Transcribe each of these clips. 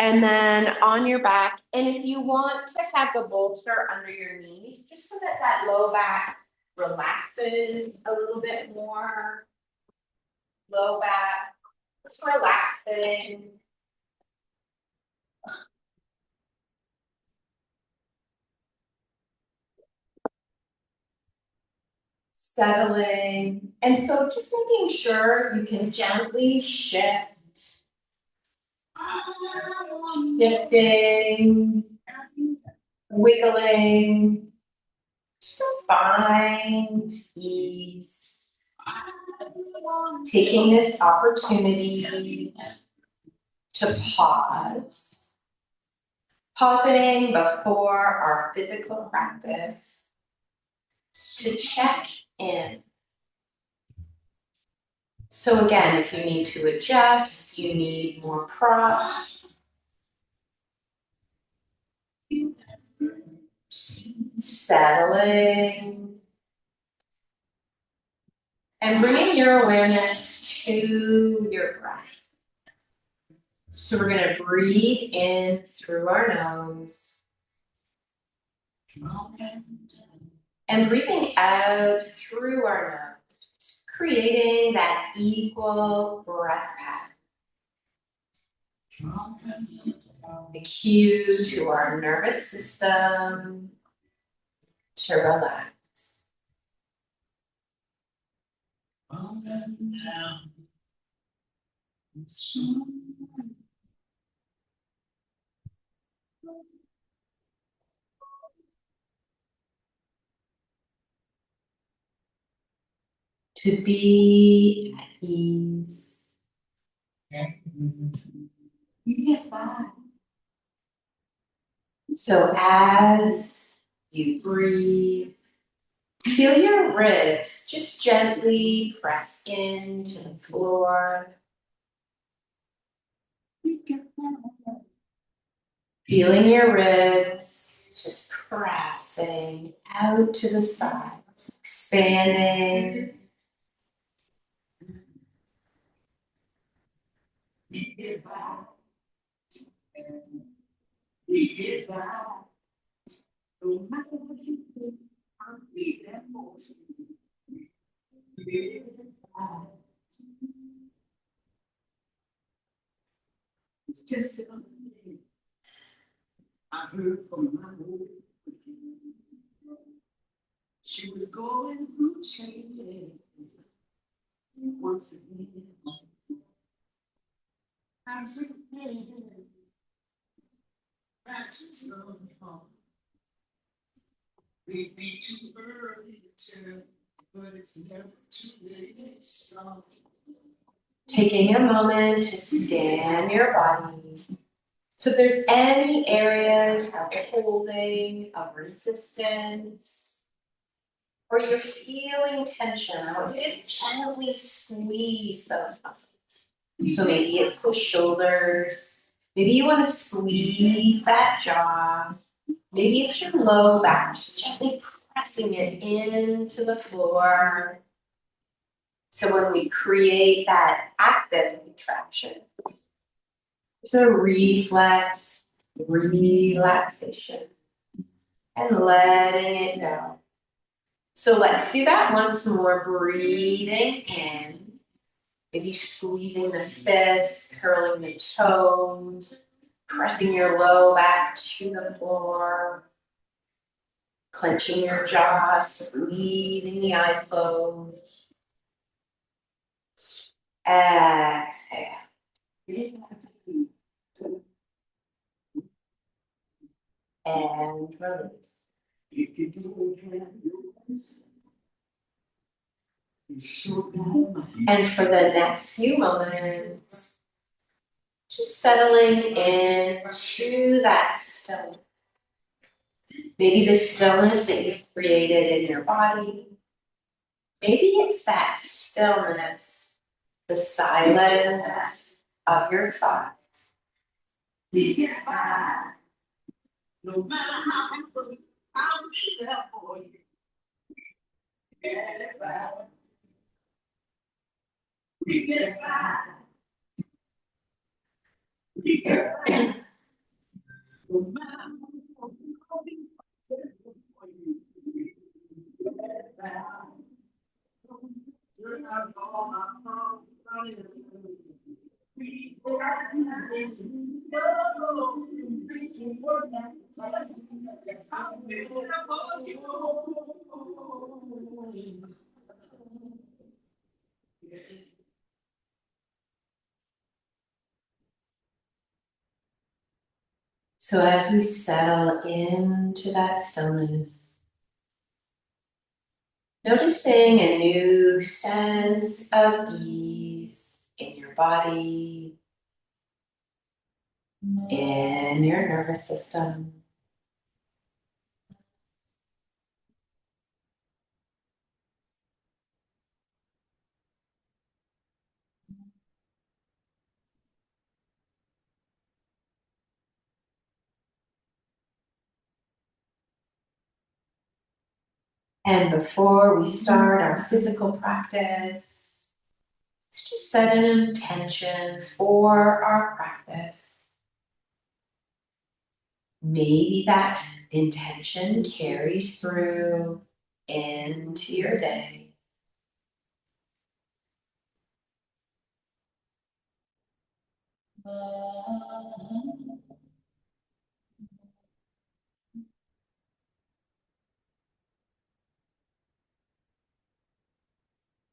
And then on your back, and if you want to have the bolster under your knees, just so that that low back relaxes a little bit more. Low back, just relaxing. Settling. And so just making sure you can gently shift. Shifting, wiggling, just to find ease. Taking this opportunity to pause. Pausing before our physical practice to check in. So again, if you need to adjust, you need more props. Settling. And bringing your awareness to your breath. So we're going to breathe in through our nose. And breathing out through our nose, creating that equal breath pattern. The cue to our nervous system to relax. To be at ease. So as you breathe, feel your ribs just gently press into the floor. Feeling your ribs just pressing out to the sides, expanding. Just I heard from my old she was going through changes once again. I'm so back to some home. We'd be too early to tell, but it's never too late. So taking a moment to scan your body. So if there's any areas of holding, of resistance, or you're feeling tension, I want you to gently squeeze those muscles. So maybe it's the shoulders, maybe you want to squeeze that jaw, maybe it's your low back, just gently pressing it into the floor. So when we create that active contraction, there's a reflex, relaxation, and letting it go. So let's do that once more, breathing in, maybe squeezing the fists, curling the toes, pressing your low back to the floor, clenching your jaw, squeezing the eyes closed. Exhale. And release. And for the next few moments, just settling into that stillness. Maybe the stillness that you've created in your body. Maybe it's that stillness, the silence of your thoughts. No matter how I'll be there for you. Get back. We get back. We get back. So as we settle into that stillness, noticing a new sense of ease in your body, in your nervous system. And before we start our physical practice, let's just set an intention for our practice. Maybe that intention carries through into your day.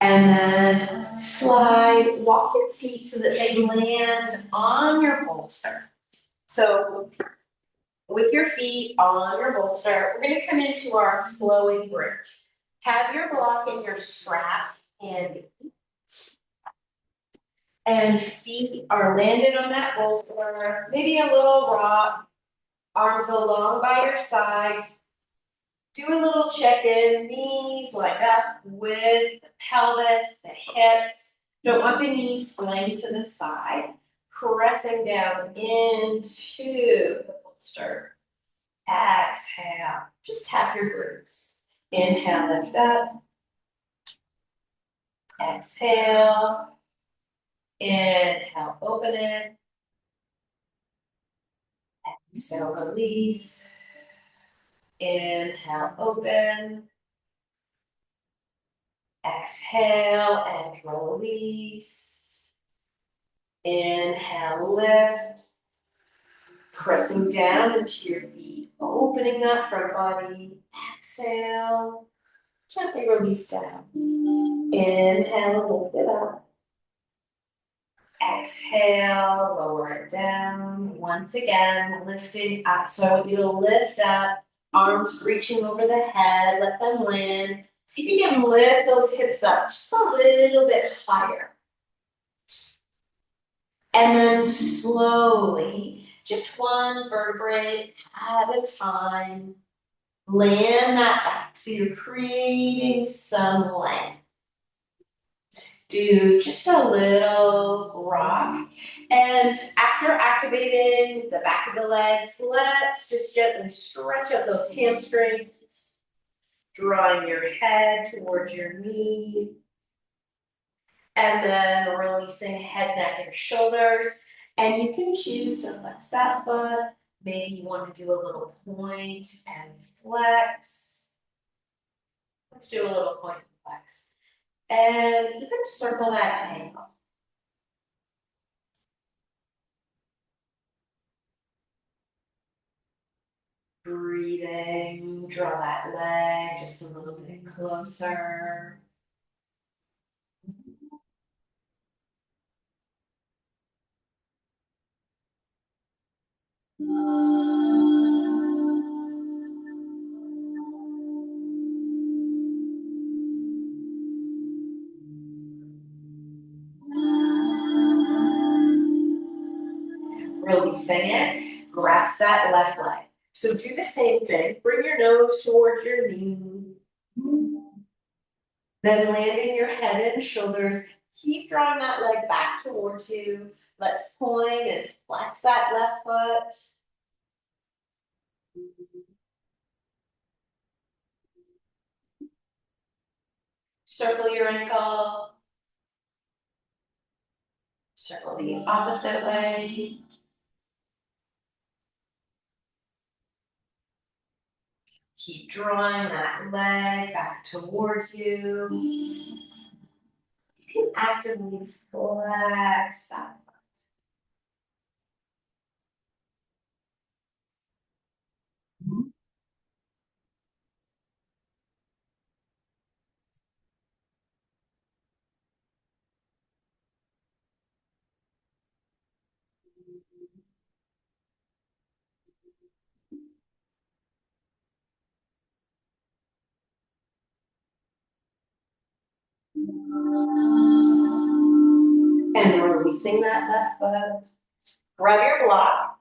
And then walk your feet so that they land on your bolster. So with your feet on your bolster, we're gonna come into our flowing bridge. Have your block in your strap and feet are landed on that bolster, maybe a little rock, arms along by your sides. Do a little check-in, knees line up with the pelvis, the hips. Don't want the knees flying to the side. Pressing down into the bolster. Exhale. Just tap your glutes. Inhale, lift up. Exhale. Inhale, open it. Exhale, release. Inhale, open. Exhale and release. Inhale, lift. Pressing down into your feet, opening that front body. Exhale, gently release down. Inhale, lift it up. Exhale, lower it down. Once again, lifting up. So I want you to lift up, arms reaching over the head, let them land. See if you can lift those hips up just a little bit higher. And then slowly, just one vertebrae at a time, land that back. So you're creating some length. Do just a little rock. And after activating the back of the legs, let's just gently stretch out those hamstrings, drawing your head towards your knee. And then releasing head, neck, and shoulders. And you can choose to flex that foot. Maybe you want to do a little point and flex. Let's do a little point and flex. And even circle that ankle. Breathing, draw that leg just a little bit closer. Releasing it, grasp that left leg. So do the same thing. Bring your nose towards your knee. Then landing your head and shoulders. Keep drawing that leg back towards you. Let's point and flex that left foot. Circle your ankle. Circle the opposite way. Keep drawing that leg back towards you. You can actively flex that. And releasing that left foot. Grab your block.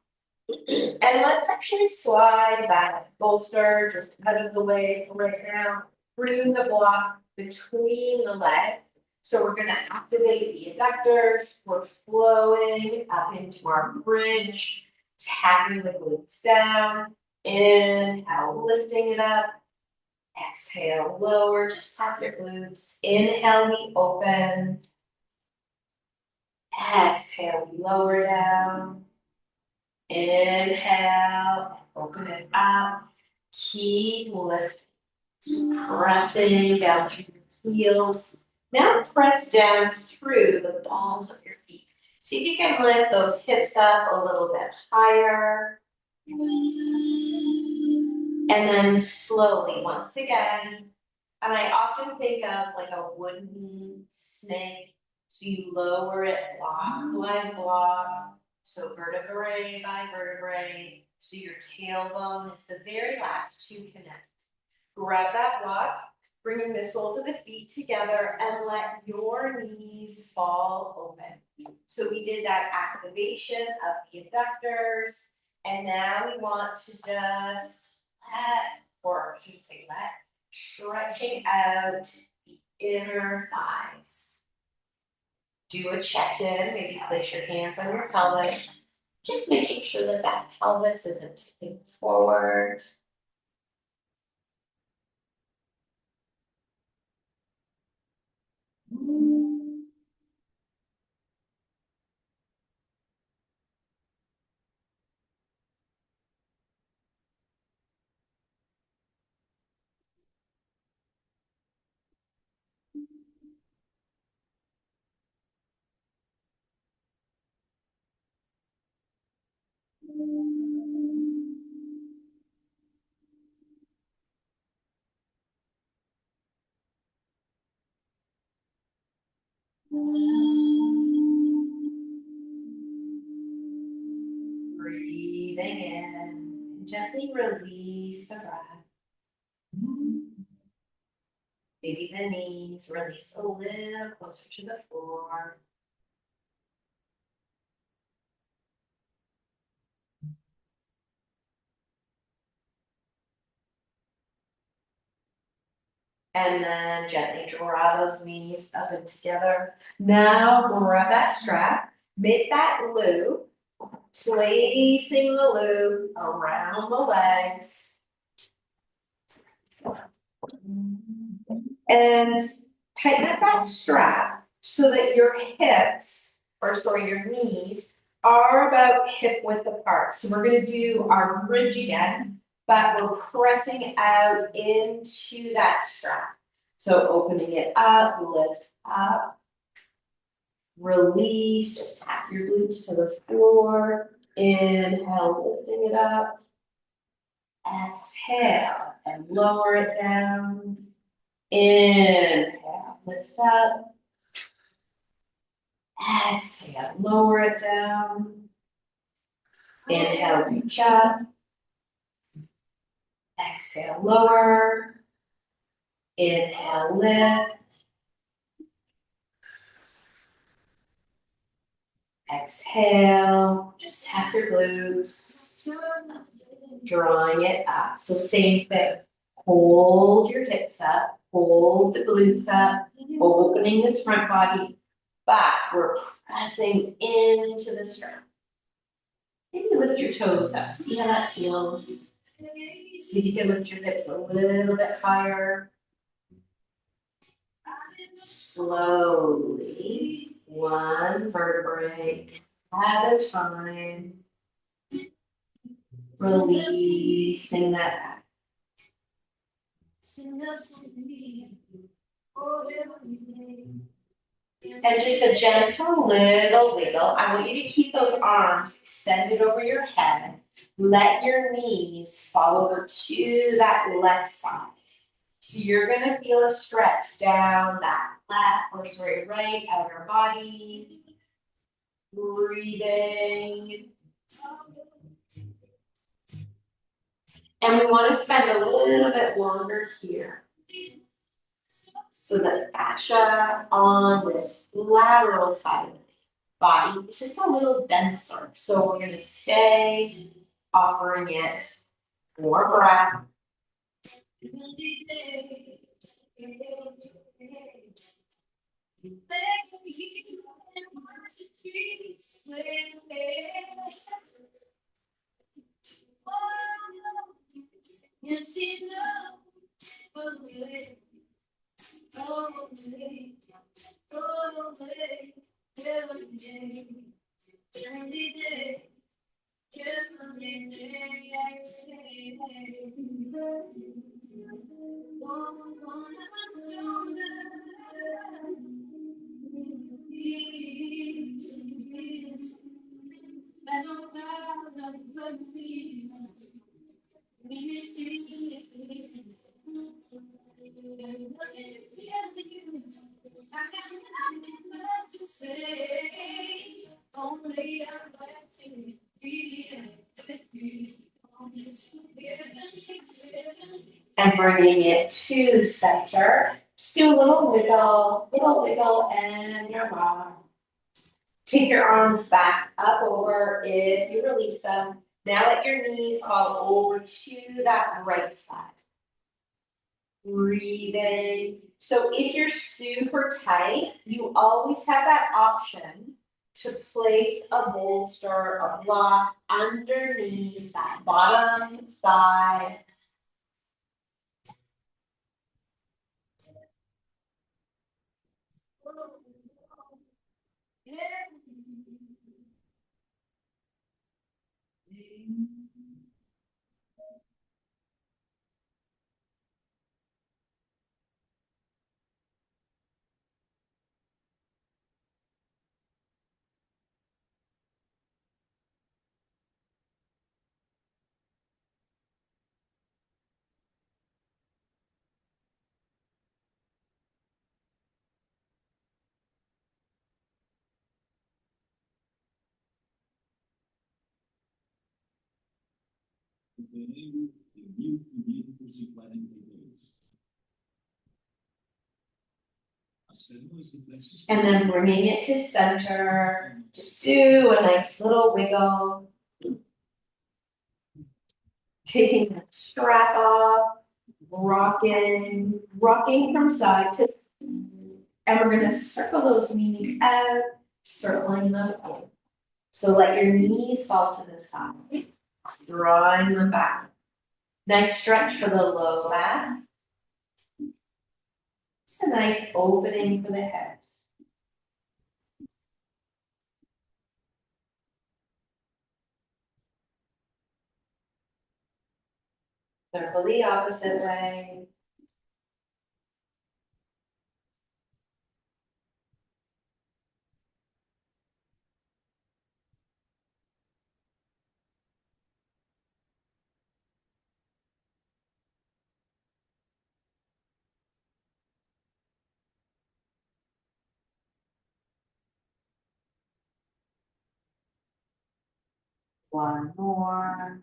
And let's actually slide that bolster just out of the way right now. Bring the block between the legs. So we're going to activate the adductors. We're flowing up into our bridge, tapping the glutes down. Inhale, lifting it up. Exhale, lower, just tap your glutes. Inhale, we open. Exhale, we lower down. Inhale, open it up. Keep lifting. Keep pressing down through your heels. Now press down through the balls of your feet. See if you can lift those hips up a little bit higher. And then slowly, once again, and I often think of like a wooden snake. So you lower it block by block. So vertebrae by vertebrae. So your tailbone is the very last to connect. Grab that block, bring the soles of the feet together and let your knees fall open. So we did that activation of the adductors. And now we want to just stretching out the inner thighs. Do a check-in, maybe place your hands on your pelvis, just making sure that that pelvis isn't tipping forward. Breathing in and gently release the breath. Maybe the knees release a little closer to the floor. And then gently draw those knees up and together. Now grab that strap, make that loop, placing the loop around the legs. And tighten up that strap so that your hips, your knees, are about hip width apart. So we're going to do our bridge again, but we're pressing out into that strap. So opening it up, lift up, release, just tap your glutes to the floor. Inhale, lifting it up. Exhale and lower it down. Inhale, lift up. Exhale, lower it down. Inhale, reach up. Exhale, lower. Inhale, lift. Exhale, just tap your glutes. Drawing it up. So same thing. Hold your hips up. Hold the glutes up. Opening this front body. Back. We're pressing into the strap. Maybe lift your toes up. See how that feels. See if you can lift your hips a little bit higher. Slowly, one vertebrae at a time. Releasing that back. And just a gentle little wiggle. I want you to keep those arms extended over your head. Let your knees fall over to that left side. So you're gonna feel a stretch down that right outer body. Breathing. And we want to spend a little bit longer here. So the fascia on this lateral side of the body is just a little denser. So we're going to stay offering it more breath. And bringing it to center. Just do a little wiggle, and you're off. Take your arms back up over if you release them. Now let your knees fall over to that right side. Breathing. So if you're super tight, you always have that option to place a bolster, a block underneath that bottom thigh. And then bringing it to center, just do a nice little wiggle. Taking the strap off, rocking from side to side. And we're gonna circle those knees out, circling them up. So let your knees fall to the side, drawing them back. Nice stretch for the low back. Just a nice opening for the hips. Circle the opposite way. One more.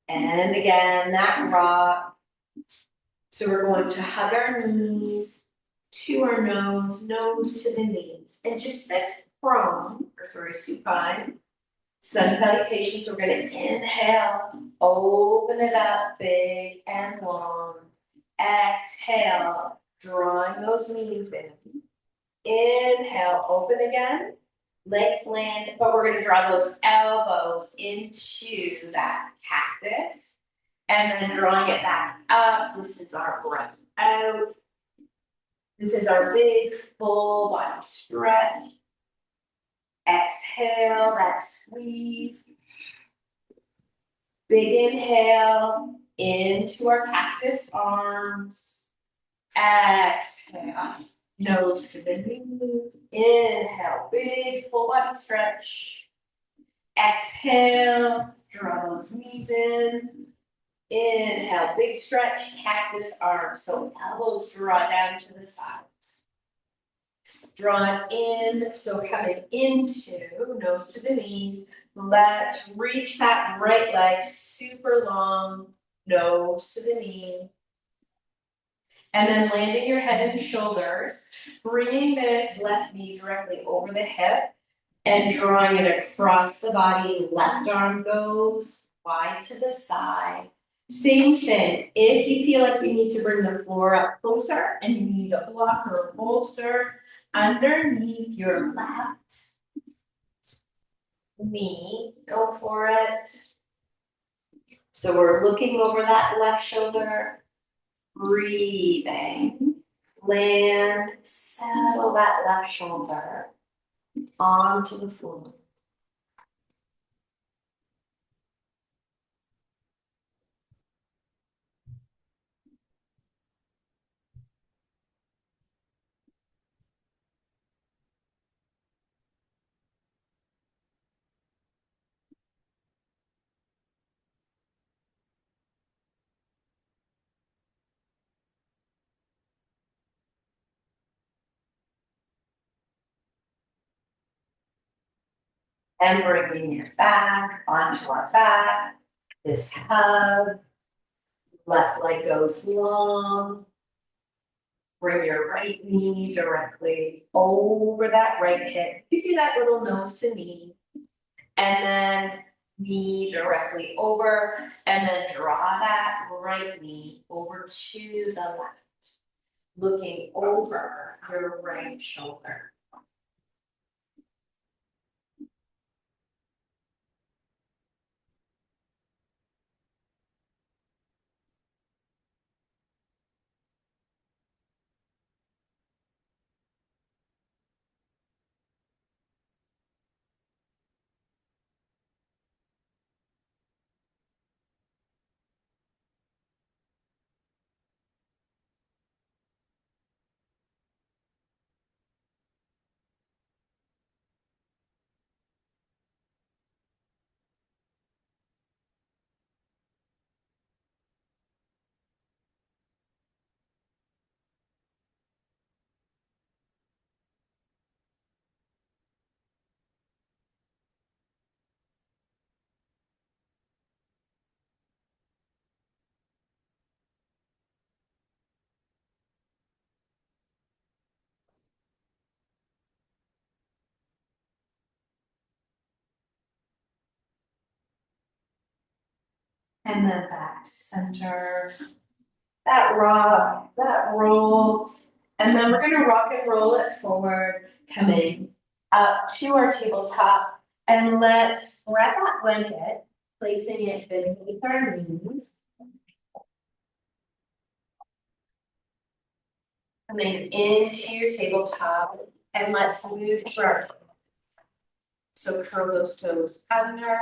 And again, that rock. So we're going to hug our knees to our nose to the knees. And just this prone, or sorry, supine, sun salutation. So we're going to inhale, open it up big and long. Exhale, drawing those knees in. Inhale, open again. Legs land, but we're going to draw those elbows into that cactus. And then drawing it back up. This is our breath out. This is our big full body stretch. Exhale, that squeeze. Big inhale. into our cactus arms. Exhale, nose to the knee. Inhale, big full body stretch. Exhale, draw those knees in. Inhale, big stretch, cactus arms. So elbows draw down to the sides. Draw in, so coming into nose to the knees. Let's reach that right leg super long, nose to the knee. And then landing your head and shoulders, bringing this left knee directly over the hip and drawing it across the body. Left arm goes wide to the side. Same thing, if you feel like you need to bring the floor up closer and you need a block or a bolster underneath your left knee, go for it. So we're looking over that left shoulder, breathing, land, settle that left shoulder onto the floor. And bringing it back onto our back, this hug, left leg goes long. Bring your right knee directly over that right hip. You do that little nose to knee. And then knee directly over. And then draw that right knee over to the left. Looking over your right shoulder. And then back to center. That rock, that roll. And then we're gonna rock and roll it forward, coming up to our tabletop. And let's grab that blanket, placing it beneath our knees. Coming into your tabletop, and let's move through our toes. So curl those toes under,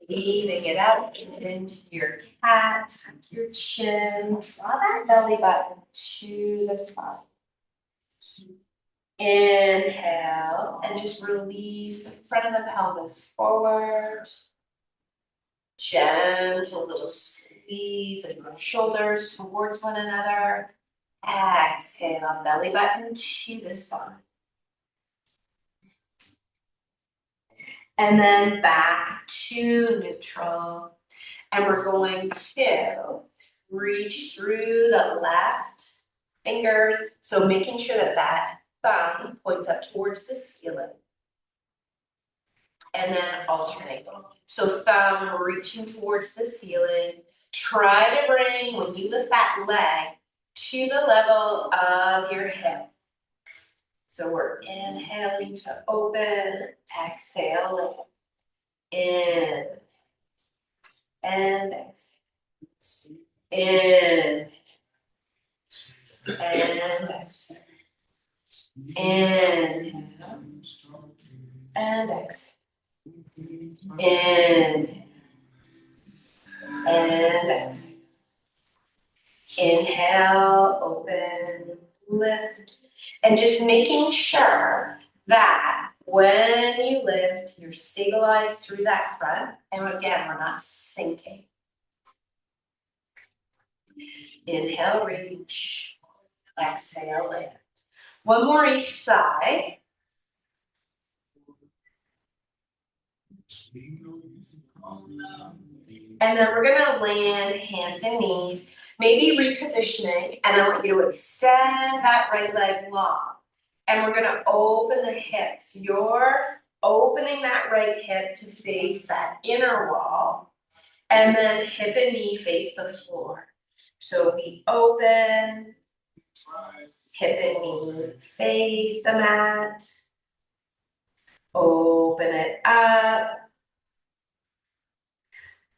leaving it out into your cat, tuck your chin, draw that belly button to the spine. Inhale, and just release the front of the pelvis forward. Gentle little squeeze of your shoulders towards one another. Exhale, belly button to the spine. And then back to neutral. And we're going to reach through the left fingers. So making sure that that thumb points up towards the ceiling. And then alternate. So thumb reaching towards the ceiling. Try to bring, when you lift that leg, to the level of your hip. So we're inhaling to open, exhale in, and exhale, in, and exhale, inhale, and exhale, inhale, And exhale. Inhale, open, lift. And just making sure that when you lift, you're stabilized through that front. And again, we're not sinking. Inhale, reach. Exhale, lift. One more each side. And then we're gonna land hands and knees, maybe repositioning, and I want you to extend that right leg long. And we're gonna open the hips. You're opening that right hip to face that inner wall, and then hip and knee face the floor. So we open, hip and knee face the mat, open it up,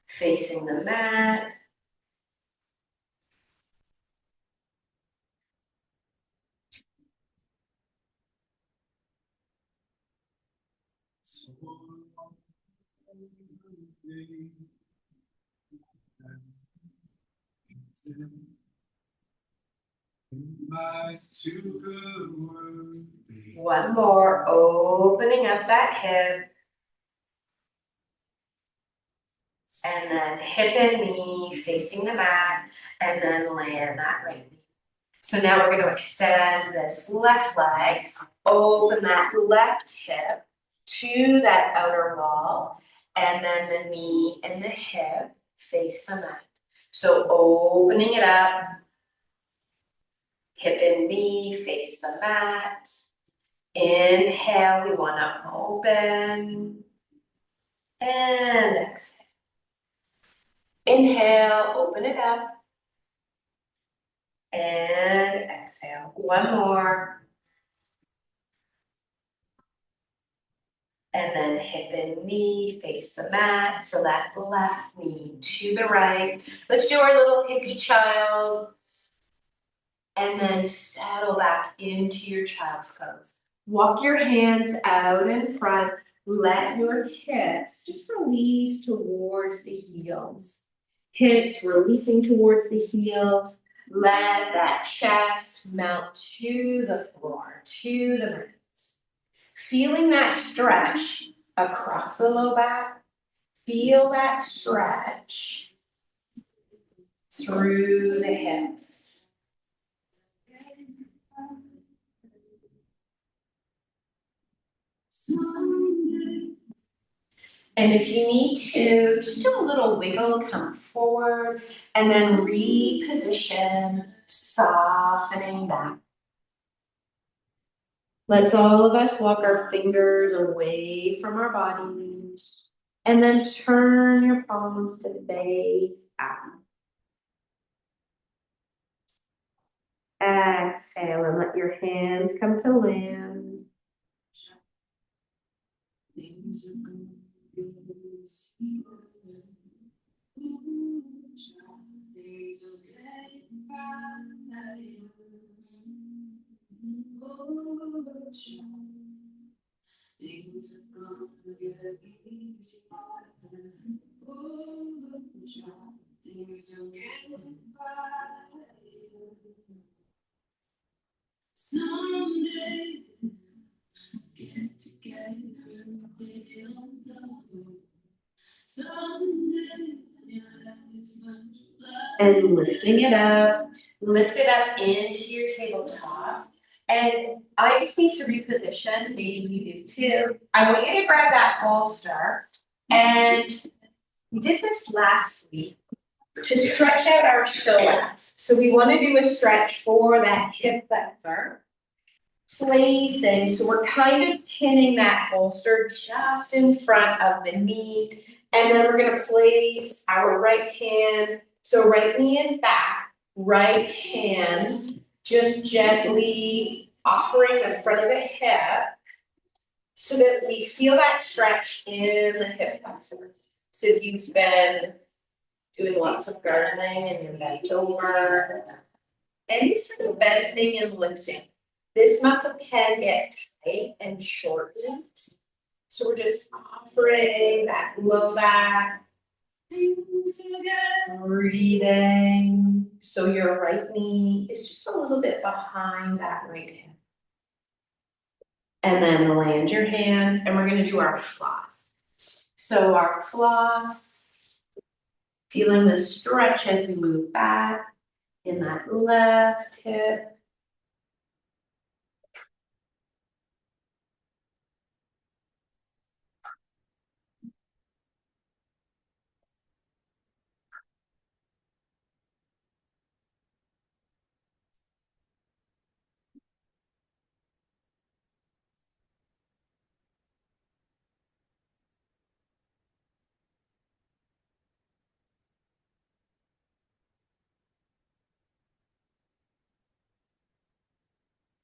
facing the mat. One more, opening up that hip. And then hip and knee facing the mat, and then land that right knee. So now we're going to extend this left leg, open that left hip to that outer wall, and then the knee and the hip face the mat. So opening it up, hip and knee face the mat. Inhale, we want to open, and exhale. Inhale, open it up. And exhale. One more. And then hip and knee face the mat. So that left knee to the right. Let's do our little hippie child. And then settle back into your child's pose. Walk your hands out in front. Let your hips just release towards the heels. Hips releasing towards the heels. Let that chest melt to the floor, to the mat. Feeling that stretch across the low back. Feel that stretch through the hips. And if you need to, just do a little wiggle, come forward, and then reposition, softening back. Let's all of us walk our fingers away from our bodies, and then turn your palms to face out. Exhale, and let your hands come to land. Someday get together, they don't know. Someday and lifting it up, lift it up into your tabletop. And I just need to reposition, maybe you do too. I want you to grab that bolster, and we did this last week to stretch out our psoas. So we want to do a stretch for that hip flexor. Placing, so we're kind of pinning that bolster just in front of the knee. And then we're going to place our right hand. So right knee is back, right hand just gently offering the front of the hip so that we feel that stretch in the hip flexor. So if you've been doing lots of gardening and you're bent over, any sort of bending and lifting, this muscle can get tight and shortened. So we're just offering that low back Breathing. So your right knee is just a little bit behind that right hip. And then land your hands, and we're gonna do our floss. So our floss, feeling the stretch as we move back in that left hip.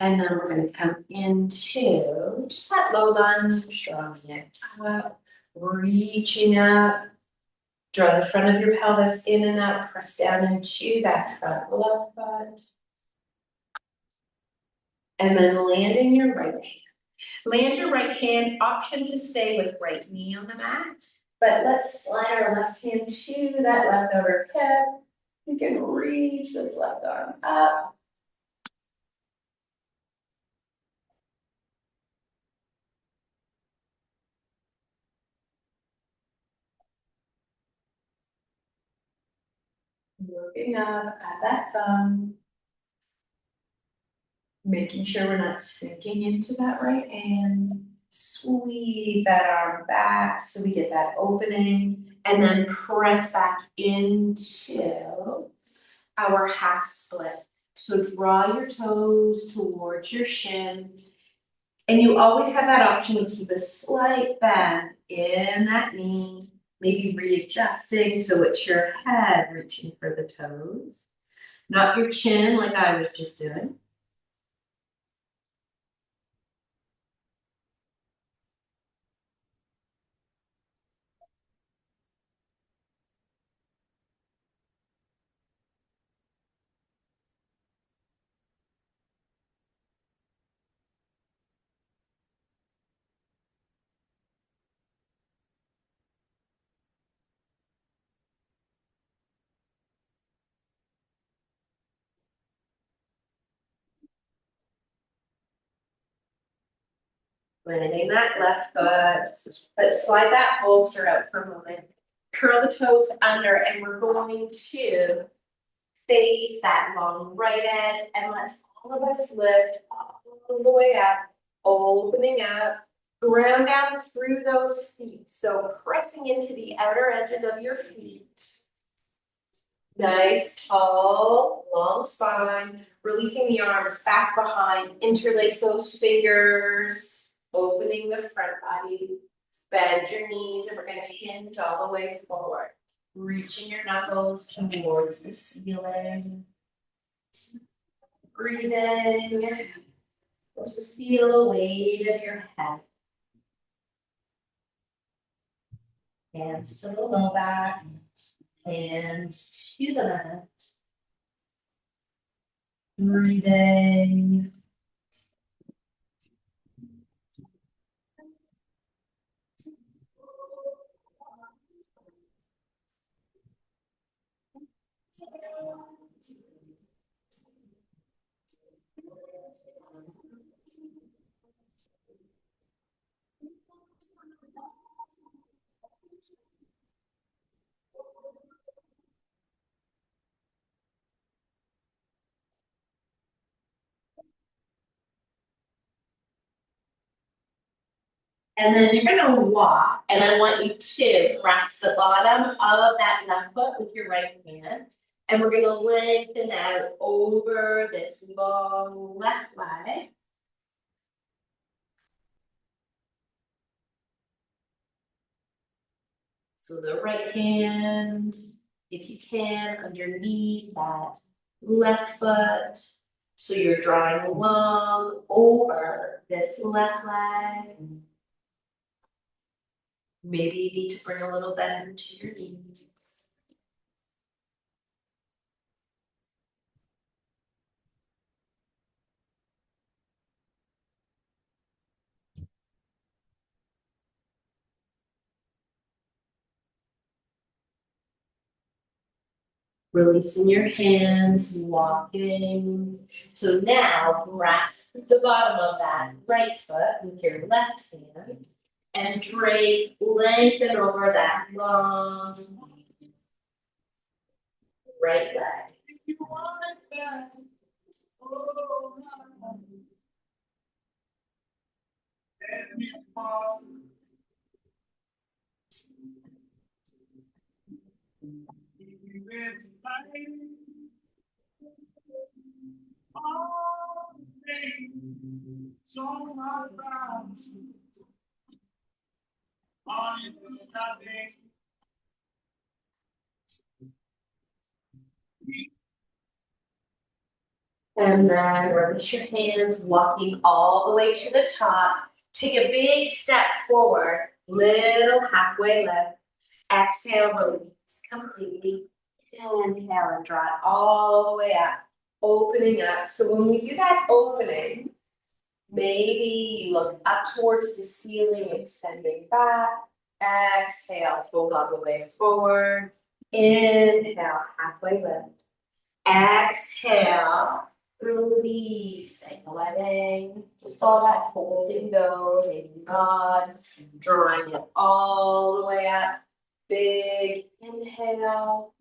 And then we're gonna come into just that low lunge, drawing it up, reaching up. Draw the front of your pelvis in and up, press down into that front left foot. And then landing your right hand. Land your right hand, option to stay with right knee on the mat. But let's slide our left hand to that left outer hip. You can reach this left arm up. Looking up at that thumb. Making sure we're not sinking into that right hand. Sweep that arm back so we get that opening. And then press back into our half split. So draw your toes towards your shin. And you always have that option to keep a slight bend in that knee. Maybe readjusting so it's your head reaching for the toes. Not your chin like I was just doing. Landing that left foot, but slide that bolster out for a moment. Curl the toes under, and we're going to face that long right edge, and let's all of us lift all the way up, opening up, ground down through those feet. So pressing into the outer edges of your feet. Nice, tall, long spine. Releasing the arms back behind. Interlace those fingers. Opening the front body. Bend your knees, and we're going to hinge all the way forward. Reaching your knuckles towards the ceiling. Breathing. Just feel the weight of your head. Hands to the low back. Hands to the mat. Breathing. And then you're gonna walk, and I want you to rest the bottom of that left foot with your right hand. And we're gonna lengthen out over this long left leg. So the right hand, if you can, underneath that left foot. So you're drawing long over this left leg. Maybe you need to bring a little bend to your knees. Releasing your hands, walking. So now grasp the bottom of that right foot with your left hand and drape, lengthen over that long right leg. And then release your hands, walking all the way to the top. Take a big step forward, little halfway lift. Exhale, release completely. Inhale and draw it all the way up, opening up. So when we do that opening, maybe you look up towards the ceiling, extending back. Exhale, fold all the way forward. Inhale, halfway lift. Exhale, release and letting just all that holding go, maybe God, drawing it all the way up. Big inhale.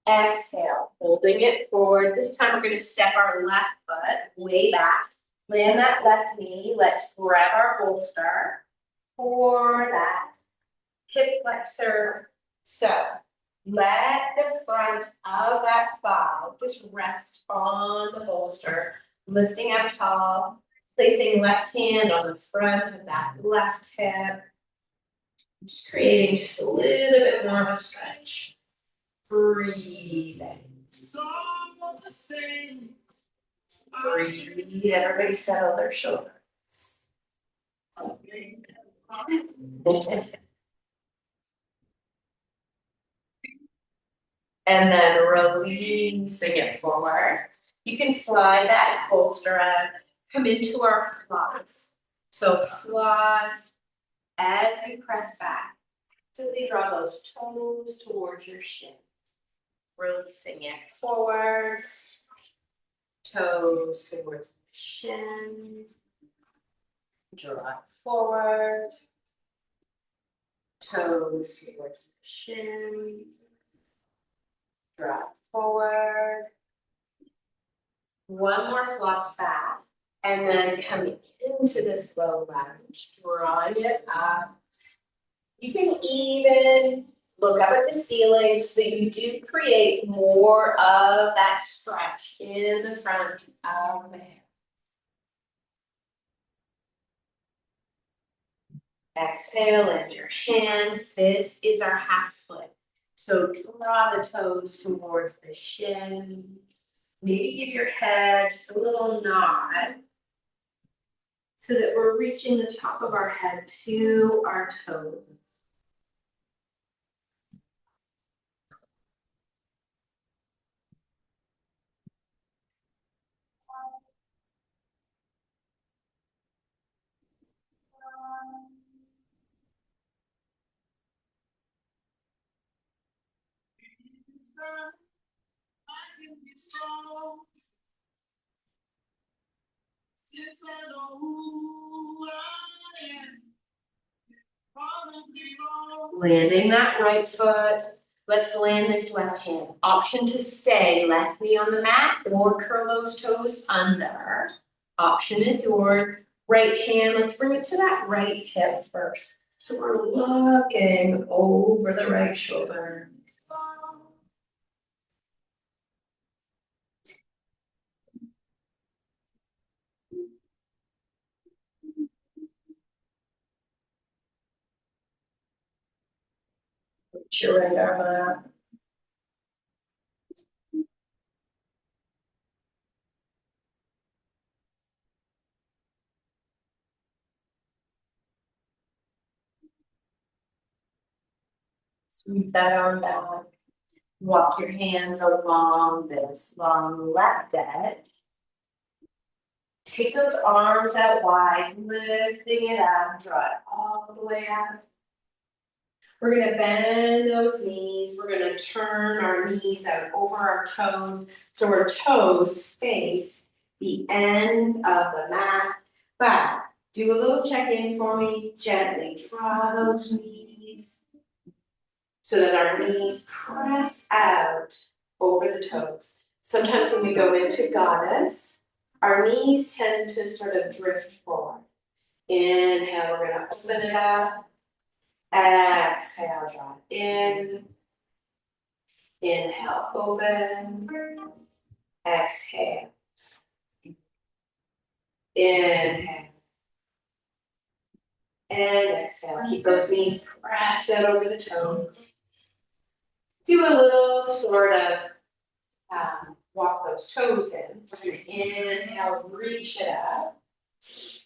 Exhale, holding it forward. This time we're going to step our left foot way back. Land that left knee. Let's grab our bolster for that hip flexor. So let the front of that thigh just rest on the bolster, lifting up tall, placing left hand on the front of that left hip, just creating just a little bit more of a stretch. Breathing. Breathe. Everybody settle their shoulders. And then releasing it forward. You can slide that bolster up, come into our floss. So floss, as we press back, actively draw those toes towards your shin. Releasing it forward, toes towards the shin, draw it forward, toes towards the shin, draw it forward. One more floss back, and then coming into this low lunge, drawing it up. You can even look up at the ceiling so that you do create more of that stretch in the front of the hip. Exhale, lift your hands. This is our half split. So draw the toes towards the shin. Maybe give your head just a little nod so that we're reaching the top of our head to our toes. Landing that right foot. Let's land this left hand. Option to stay left knee on the mat or curl those toes under. Option is yours. Right hand, let's bring it to that right hip first. So we're looking over the right shoulder. Put your right arm up. Sweep that arm back. Walk your hands along this long left edge. Take those arms out wide, lifting it up, draw it all the way out. We're gonna bend those knees. We're gonna turn our knees out over our toes. So our toes face the ends of the mat. But do a little check-in for me. Gently draw those knees so that our knees press out over the toes. Sometimes when we go into goddess, our knees tend to sort of drift forward. Inhale, we're gonna open it up. Exhale, draw in. Inhale, open. Exhale. Inhale. And exhale. Keep those knees pressed out over the toes. Do a little sort of walk those toes in. We're going to inhale, reach it up.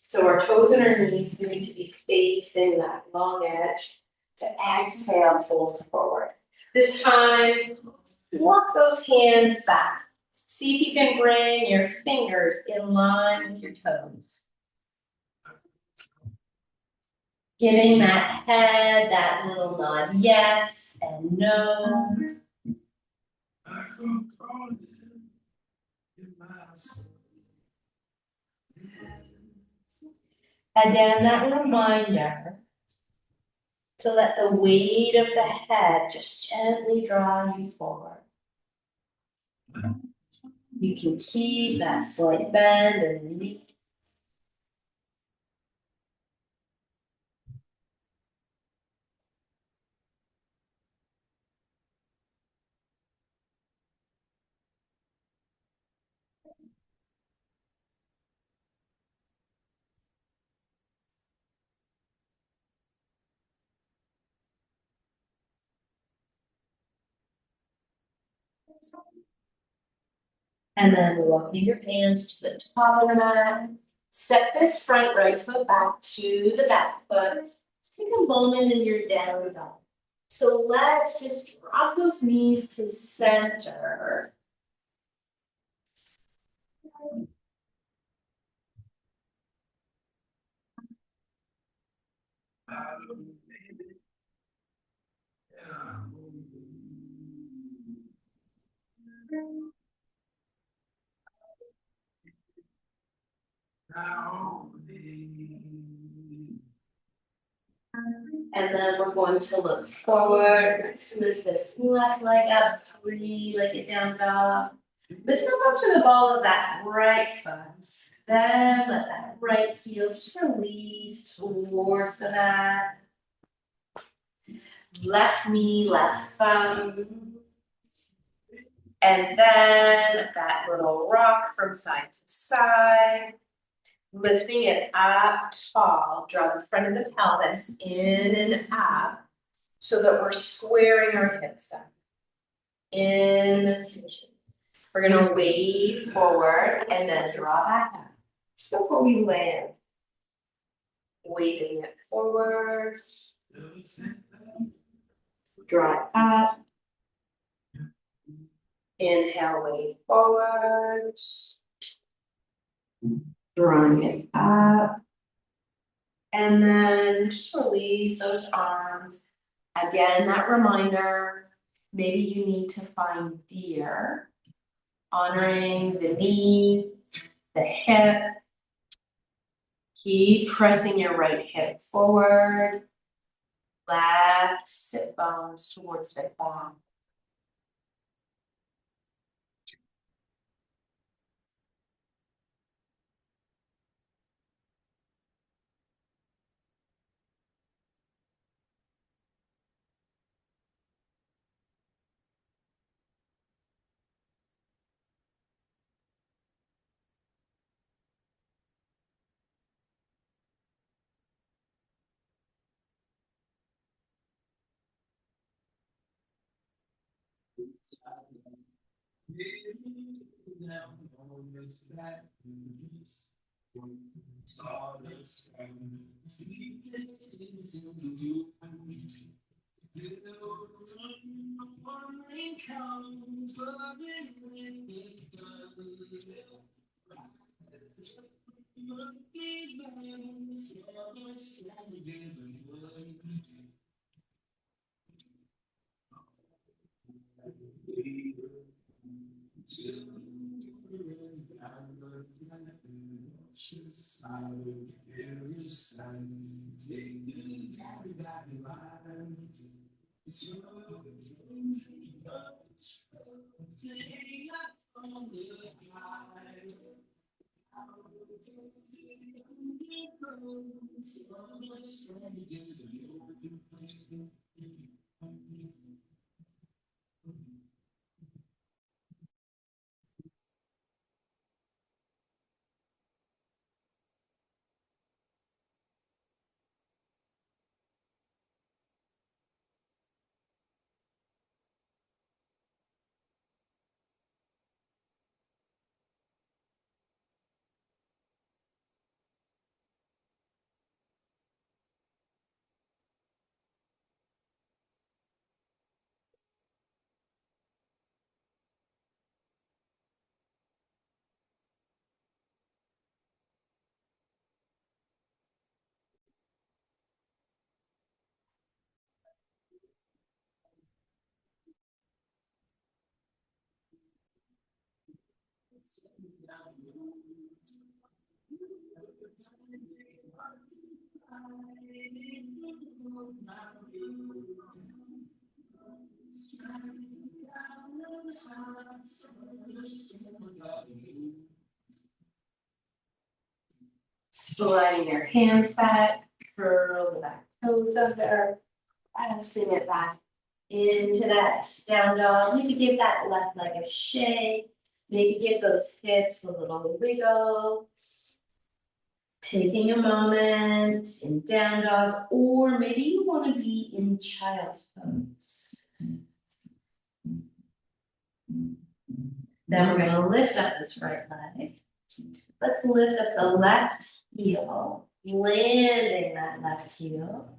So our toes and our knees need to be facing that long edge. To exhale, fold forward. This time, walk those hands back. See if you can bring your fingers in line with your toes. Giving that head that little nod, yes and no. Again, that reminder to let the weight of the head just gently draw you forward. You can keep that slight bend in the knee. And then walking your hands to the top of the mat. Step this front right foot back to the back foot. Take a moment in your down dog. So let's just drop those knees to center. And then we're going to look forward. Let's lift this left leg up, three-legged down dog. Lift up to the ball of that right foot. Then let that right heel just release towards the mat. Left knee, left thumb. And then that little rock from side to side. Lifting it up tall, draw the front of the pelvis in and up so that we're squaring our hips up in this position. We're going to wave forward and then draw back up just before we land. Waving it forward, draw it up. Inhale, wave forward. Drawing it up. And then just release those arms. Again, that reminder, maybe you need to find deer, honoring the knee, the hip. Keep pressing your right hip forward. Left sit bones towards the back. Sliding your hands back, curl the back toes under, pressing it back into that down dog. Maybe give that left leg a shake. Maybe give those hips a little wiggle. Taking a moment in down dog, or maybe you want to be in child's pose. Then we're going to lift up this right leg. Let's lift up the left heel, landing that left heel.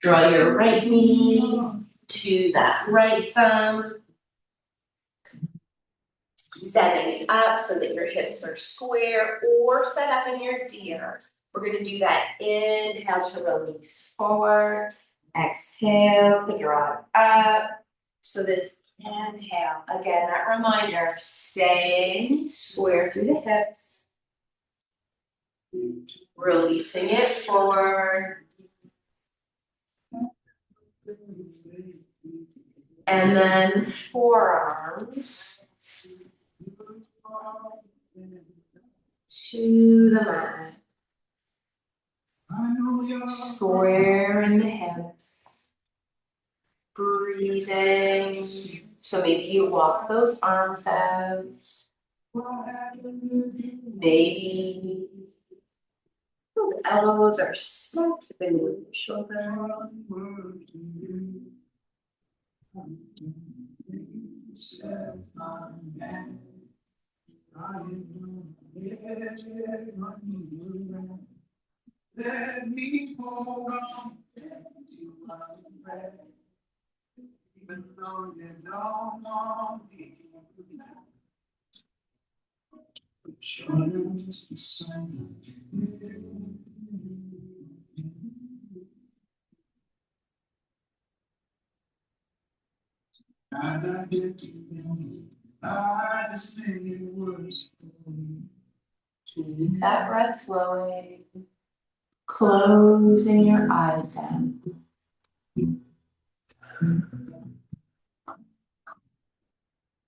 Draw your right knee to that right thumb. Setting it up so that your hips are square or set up in your deer. We're going to do that. Inhale to release forward. Exhale to draw it up. So this inhale, again, that reminder, staying square through the hips. Releasing it forward. And then forearms to the mat. Square in the hips. Breathing. So maybe you walk those arms out. Maybe those elbows are stuck beneath the shoulder. Let me hold on to my breath, even though you don't want me. I get I just made it worse. Keep that breath flowing. Closing your eyes down.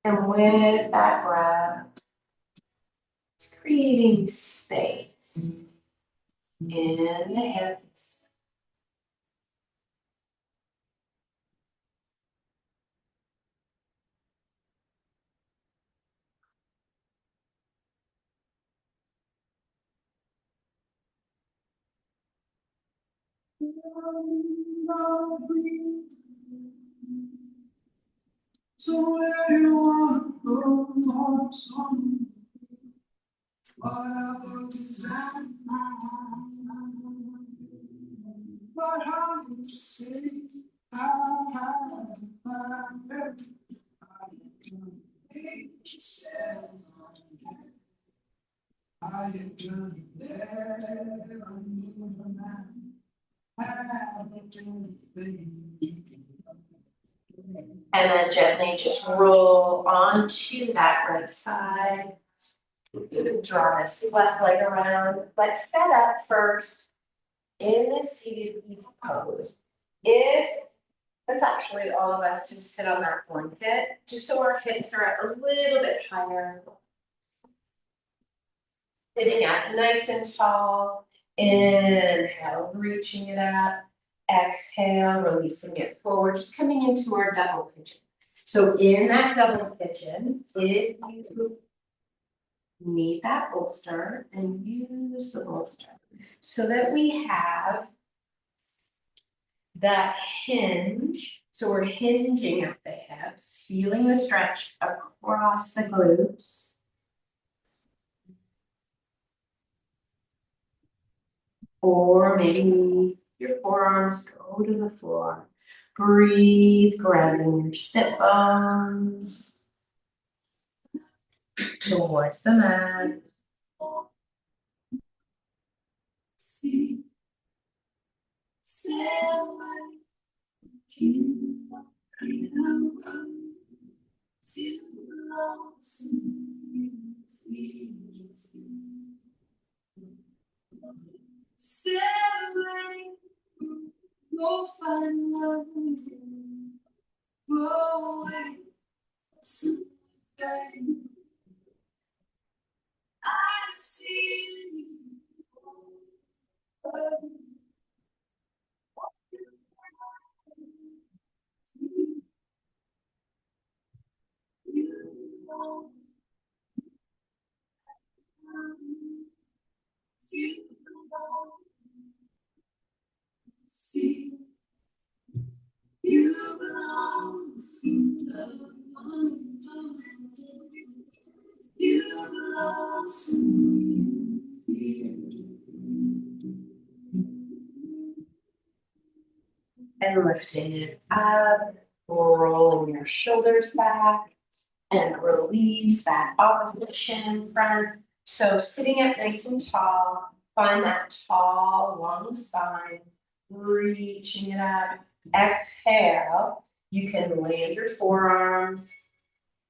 And with that breath, it's creating space in the hips. So where you want to go, whatever design, but how to say how I can make yourself. I am gonna let on you now. I have a thing. And then gently just roll onto that right side. Draw this left leg around. Let's set up first in the seated easy pose. If Let's actually all of us just sit on that blanket, just so our hips are a little bit higher. Sitting up nice and tall. Inhale, reaching it up. Exhale, releasing it forward, just coming into our double pigeon. So in that double pigeon, if you need that bolster, and use the bolster so that we have that hinge. So we're hinging at the hips, feeling the stretch across the glutes. Or maybe your forearms go to the floor. Breathe, grounding your sit bones towards the mat. See, celebrate, go find love, go away, I see see you belong, you belong to me. And lifting it up, rolling your shoulders back, and release that opposite shin front. So sitting up nice and tall, find that tall, long spine, reaching it up. Exhale, you can land your forearms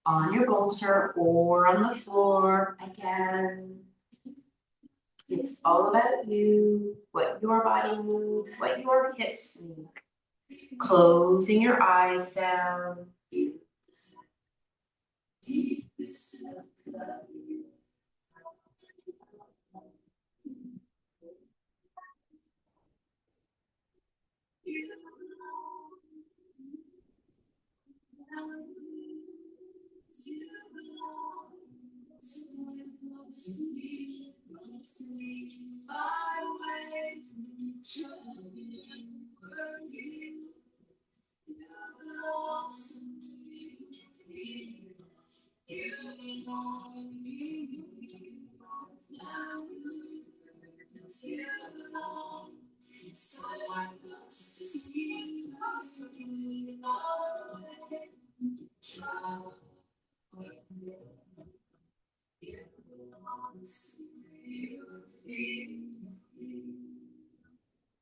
on your bolster or on the floor. Again, it's all about you, what your body needs, what your hips need. Closing your eyes down. Deepest love. So I'm close to see across the blue far away. Trouble you belongs to you.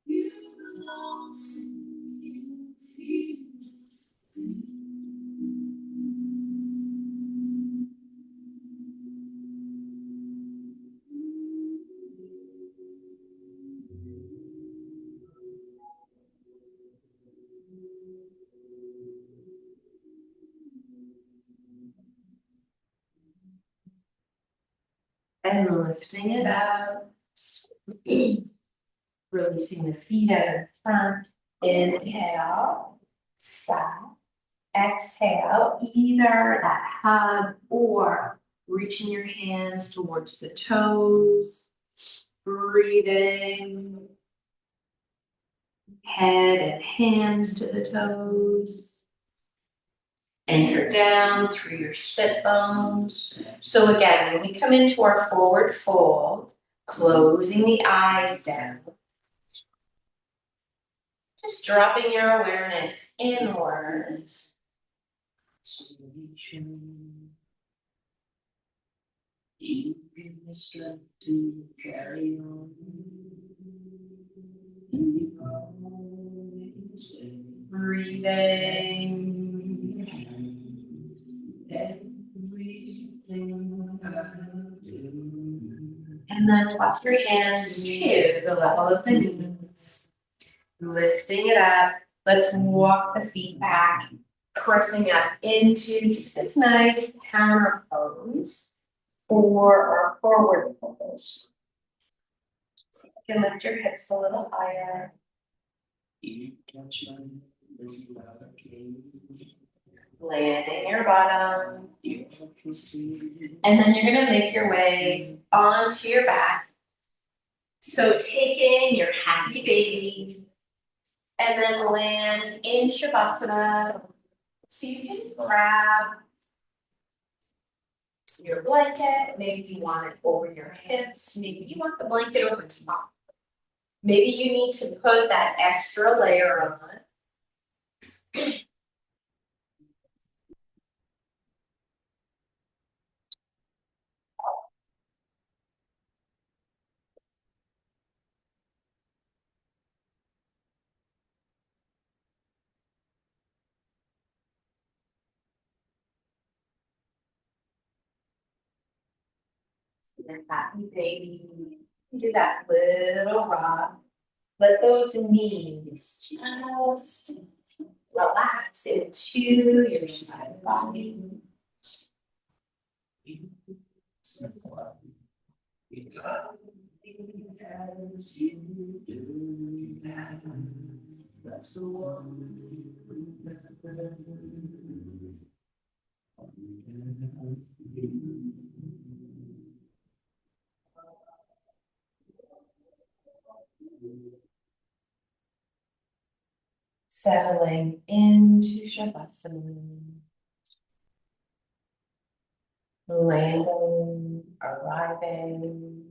You belong to you. And lifting it up, releasing the feet out in front. Inhale, stop. Exhale, either that hug or reaching your hands towards the toes. Breathing, head and hands to the toes. Anchor down through your sit bones. So again, when we come into our forward fold, closing the eyes down. Just dropping your awareness inward. The strength to carry on. Breathing. And then walk your hands to the level of the knees. Lifting it up. Let's walk the feet back, pressing up into just this nice hammer pose for our forward pose. So you can lift your hips a little higher. Landing your bottom. And then you're going to make your way onto your back. So taking your happy baby and then land in Shavasana. So you can grab your blanket. Maybe you want it over your hips. Maybe you want the blanket over top. Maybe you need to put that extra layer on. Your happy baby. Do that little rock. Let those knees just relax into your side body. That's the one. Settling into Shavasana. Landing, arriving.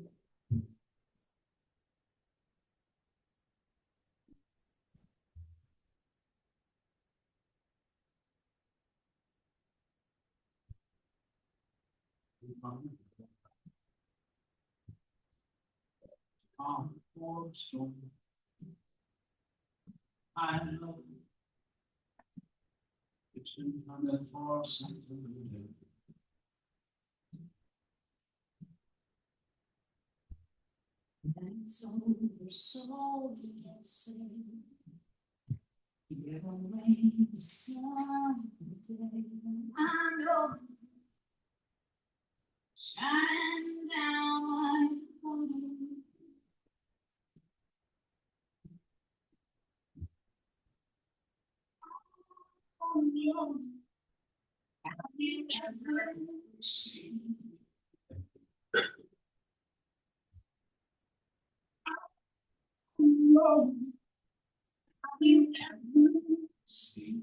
I know it's been coming for something. And so your soul can say, get away the sun today. I know, shining down like water. Have you ever seen? Have you ever seen?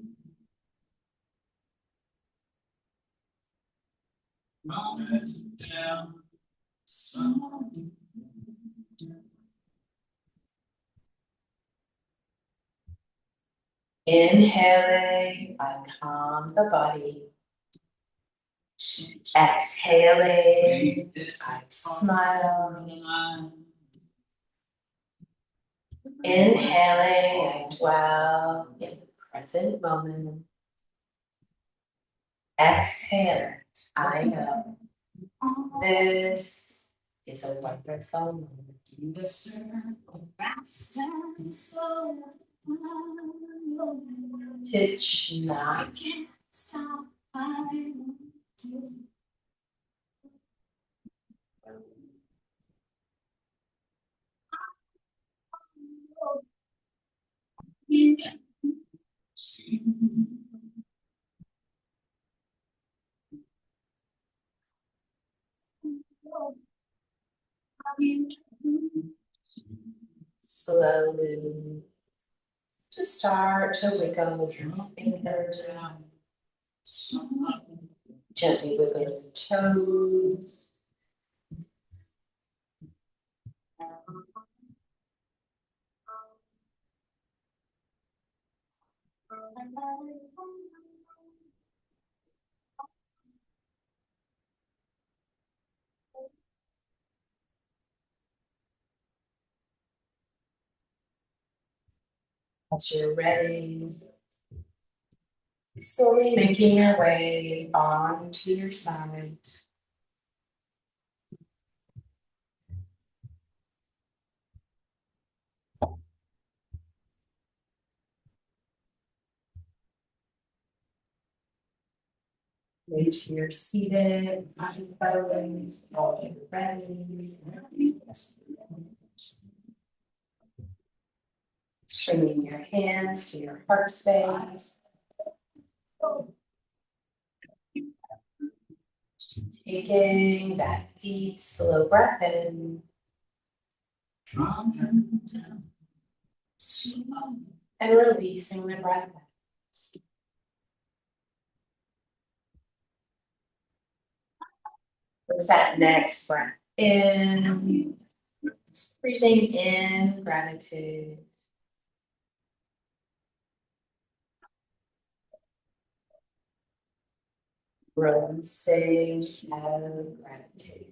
Moments down, sun. Inhaling, I calm the body. Exhaling, I smile. Inhaling, I dwell in the present moment. Exhaling, I know this is a wonderful moment. The circle fast and slow. Pitch not. I can't stop. I want to. Slowly, just start to wiggle your fingers around. Gently wiggle your toes. As you're ready, slowly making your way onto your side. Make sure you're seated, pose, ready. Bringing your hands to your heart space. Taking that deep, slow breath in. And releasing the breath out. With that next breath in, breathing in gratitude. Releasing out gratitude.